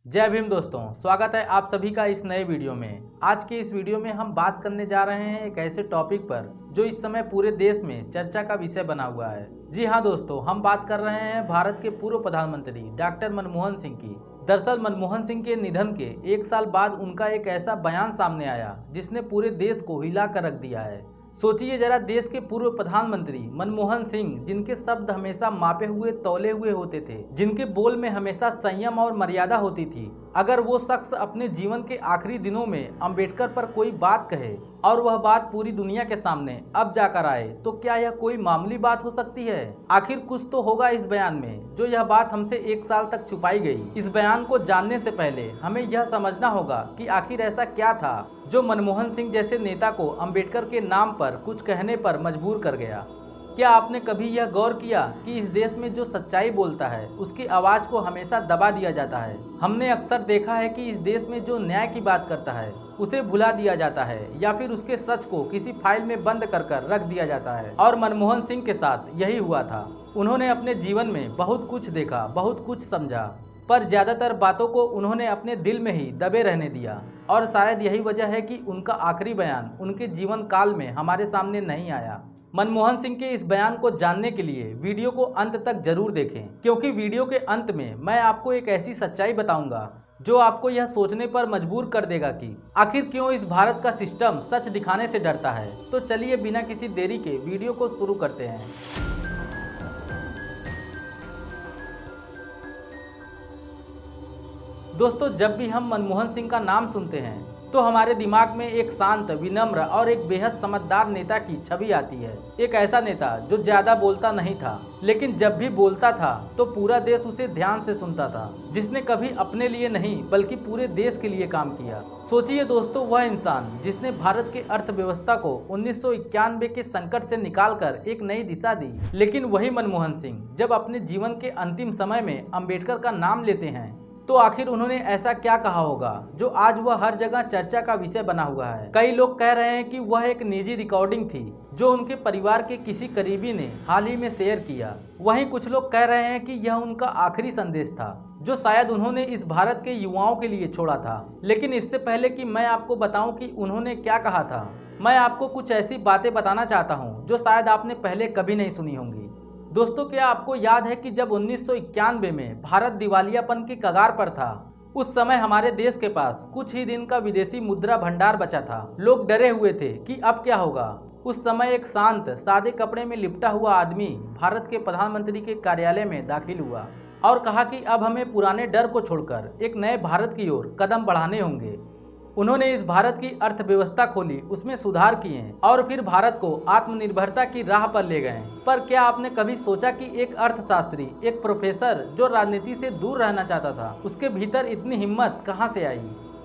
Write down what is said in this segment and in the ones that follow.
जय भीम दोस्तों, स्वागत है आप सभी का इस नए वीडियो में। आज के इस वीडियो में हम बात करने जा रहे हैं एक ऐसे टॉपिक पर जो इस समय पूरे देश में चर्चा का विषय बना हुआ है। जी हाँ दोस्तों, हम बात कर रहे हैं भारत के पूर्व प्रधानमंत्री डॉक्टर मनमोहन सिंह की। दरअसल मनमोहन सिंह के निधन के 1 साल बाद उनका एक ऐसा बयान सामने आया जिसने पूरे देश को हिला कर रख दिया है। सोचिए जरा, देश के पूर्व प्रधानमंत्री मनमोहन सिंह, जिनके शब्द हमेशा मापे हुए तौले हुए होते थे, जिनके बोल में हमेशा संयम और मर्यादा होती थी, अगर वो शख्स अपने जीवन के आखिरी दिनों में अंबेडकर पर कोई बात कहे और वह बात पूरी दुनिया के सामने अब जाकर आए, तो क्या यह कोई मामूली बात हो सकती है? आखिर कुछ तो होगा इस बयान में जो यह बात हमसे 1 साल तक छुपाई गई। इस बयान को जानने से पहले हमें यह समझना होगा कि आखिर ऐसा क्या था जो मनमोहन सिंह जैसे नेता को अंबेडकर के नाम पर कुछ कहने पर मजबूर कर गया। क्या आपने कभी यह गौर किया कि इस देश में जो सच्चाई बोलता है उसकी आवाज़ को हमेशा दबा दिया जाता है? हमने अक्सर देखा है कि इस देश में जो न्याय की बात करता है उसे भुला दिया जाता है या फिर उसके सच को किसी फाइल में बंद कर रख दिया जाता है। और मनमोहन सिंह के साथ यही हुआ था। उन्होंने अपने जीवन में बहुत कुछ देखा, बहुत कुछ समझा, पर ज़्यादातर बातों को उन्होंने अपने दिल में ही दबे रहने दिया। और शायद यही वजह है कि उनका आखिरी बयान उनके जीवन काल में हमारे सामने नहीं आया। मनमोहन सिंह के इस बयान को जानने के लिए वीडियो को अंत तक जरूर देखें, क्योंकि वीडियो के अंत में मैं आपको एक ऐसी सच्चाई बताऊंगा जो आपको यह सोचने पर मजबूर कर देगा कि आखिर क्यों इस भारत का सिस्टम सच दिखाने से डरता है। तो चलिए बिना किसी देरी के वीडियो को शुरू करते हैं। दोस्तों, जब भी हम मनमोहन सिंह का नाम सुनते हैं तो हमारे दिमाग में एक शांत, विनम्र और एक बेहद समझदार नेता की छवि आती है। एक ऐसा नेता जो ज्यादा बोलता नहीं था, लेकिन जब भी बोलता था तो पूरा देश उसे ध्यान से सुनता था, जिसने कभी अपने लिए नहीं बल्कि पूरे देश के लिए काम किया। सोचिए दोस्तों, वह इंसान जिसने भारत के अर्थव्यवस्था को 1991 के संकट से निकालकर एक नई दिशा दी। लेकिन वही मनमोहन सिंह जब अपने जीवन के अंतिम समय में अंबेडकर का नाम लेते हैं तो आखिर उन्होंने ऐसा क्या कहा होगा जो आज वह हर जगह चर्चा का विषय बना हुआ है। कई लोग कह रहे हैं कि वह एक निजी रिकॉर्डिंग थी जो उनके परिवार के किसी करीबी ने हाल ही में शेयर किया। वहीं कुछ लोग कह रहे हैं कि यह उनका आखिरी संदेश था जो शायद उन्होंने इस भारत के युवाओं के लिए छोड़ा था। लेकिन इससे पहले कि मैं आपको बताऊं कि उन्होंने क्या कहा था, मैं आपको कुछ ऐसी बातें बताना चाहता हूँ जो शायद आपने पहले कभी नहीं सुनी होंगी। दोस्तों, क्या आपको याद है कि जब 1991 में भारत दिवालियापन के कगार पर था, उस समय हमारे देश के पास कुछ ही दिन का विदेशी मुद्रा भंडार बचा था। लोग डरे हुए थे कि अब क्या होगा। उस समय एक शांत, सादे कपड़े में लिपटा हुआ आदमी भारत के प्रधानमंत्री के कार्यालय में दाखिल हुआ और कहा कि अब हमें पुराने डर को छोड़कर एक नए भारत की ओर कदम बढ़ाने होंगे। उन्होंने इस भारत की अर्थव्यवस्था खोली, उसमें सुधार किए और फिर भारत को आत्मनिर्भरता की राह पर ले गए। पर क्या आपने कभी सोचा कि एक अर्थशास्त्री, एक प्रोफेसर जो राजनीति से दूर रहना चाहता था, उसके भीतर इतनी हिम्मत कहां से आई?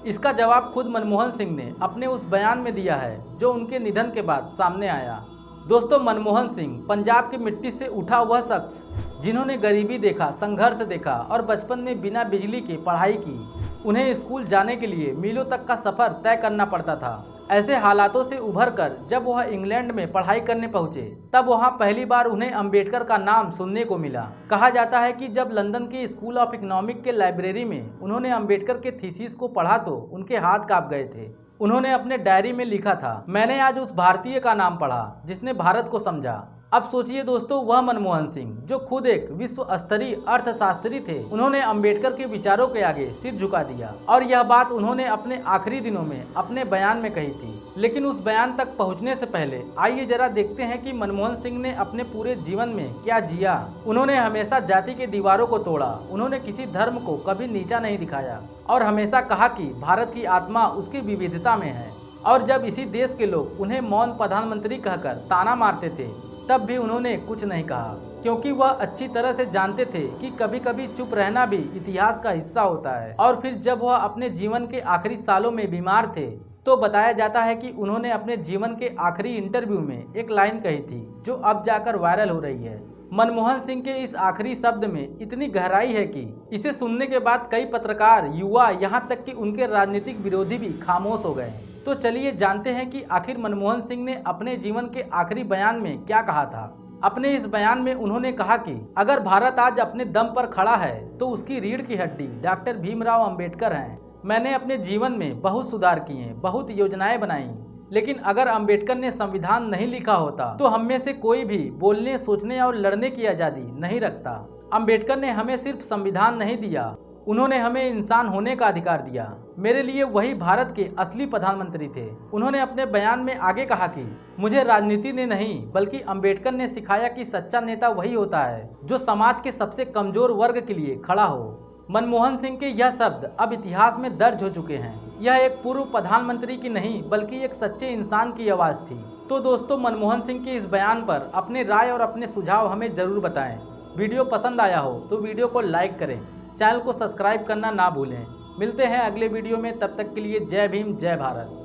इसका जवाब खुद मनमोहन सिंह ने अपने उस बयान में दिया है जो उनके निधन के बाद सामने आया। दोस्तों, मनमोहन सिंह पंजाब की मिट्टी से उठा वह शख्स जिन्होंने गरीबी देखा, संघर्ष देखा और बचपन में बिना बिजली के पढ़ाई की। उन्हें स्कूल जाने के लिए मीलों तक का सफर तय करना पड़ता था। ऐसे हालातों से उभरकर जब वह इंग्लैंड में पढ़ाई करने पहुंचे, तब वहां पहली बार उन्हें अंबेडकर का नाम सुनने को मिला। कहा जाता है कि जब लंदन के स्कूल ऑफ इकोनॉमिक के लाइब्रेरी में उन्होंने अंबेडकर के थीसिस को पढ़ा तो उनके हाथ कांप गए थे। उन्होंने अपने डायरी में लिखा था, मैंने आज उस भारतीय का नाम पढ़ा जिसने भारत को समझा। अब सोचिए दोस्तों, वह मनमोहन सिंह जो खुद एक विश्व स्तरीय अर्थशास्त्री थे, उन्होंने अंबेडकर के विचारों के आगे सिर झुका दिया। और यह बात उन्होंने अपने आखिरी दिनों में अपने बयान में कही थी। लेकिन उस बयान तक पहुंचने से पहले आइए जरा देखते हैं कि मनमोहन सिंह ने अपने पूरे जीवन में क्या जिया। उन्होंने हमेशा जाति के दीवारों को तोड़ा, उन्होंने किसी धर्म को कभी नीचा नहीं दिखाया और हमेशा कहा कि भारत की आत्मा उसकी विविधता में है। और जब इसी देश के लोग उन्हें मौन प्रधानमंत्री कहकर ताना मारते थे, तब भी उन्होंने कुछ नहीं कहा, क्योंकि वह अच्छी तरह से जानते थे कि कभी कभी चुप रहना भी इतिहास का हिस्सा होता है। और फिर जब वह अपने जीवन के आखिरी सालों में बीमार थे तो बताया जाता है कि उन्होंने अपने जीवन के आखिरी इंटरव्यू में एक लाइन कही थी जो अब जाकर वायरल हो रही है। मनमोहन सिंह के इस आखिरी शब्द में इतनी गहराई है कि इसे सुनने के बाद कई पत्रकार, युवा, यहाँ तक कि उनके राजनीतिक विरोधी भी खामोश हो गए। तो चलिए जानते हैं कि आखिर मनमोहन सिंह ने अपने जीवन के आखिरी बयान में क्या कहा था। अपने इस बयान में उन्होंने कहा कि अगर भारत आज अपने दम पर खड़ा है तो उसकी रीढ़ की हड्डी डॉक्टर भीमराव अंबेडकर हैं। मैंने अपने जीवन में बहुत सुधार किए, बहुत योजनाएं बनाई, लेकिन अगर अंबेडकर ने संविधान नहीं लिखा होता तो हम में से कोई भी बोलने, सोचने और लड़ने की आज़ादी नहीं रखता। अंबेडकर ने हमें सिर्फ संविधान नहीं दिया, उन्होंने हमें इंसान होने का अधिकार दिया। मेरे लिए वही भारत के असली प्रधानमंत्री थे। उन्होंने अपने बयान में आगे कहा कि मुझे राजनीति ने नहीं बल्कि अंबेडकर ने सिखाया कि सच्चा नेता वही होता है जो समाज के सबसे कमजोर वर्ग के लिए खड़ा हो। मनमोहन सिंह के यह शब्द अब इतिहास में दर्ज हो चुके हैं। यह एक पूर्व प्रधानमंत्री की नहीं बल्कि एक सच्चे इंसान की आवाज़ थी। तो दोस्तों, मनमोहन सिंह के इस बयान पर अपनी राय और अपने सुझाव हमें ज़रूर बताएं। वीडियो पसंद आया हो तो वीडियो को लाइक करें, चैनल को सब्सक्राइब करना ना भूलें। मिलते हैं अगले वीडियो में, तब तक के लिए जय भीम, जय भारत।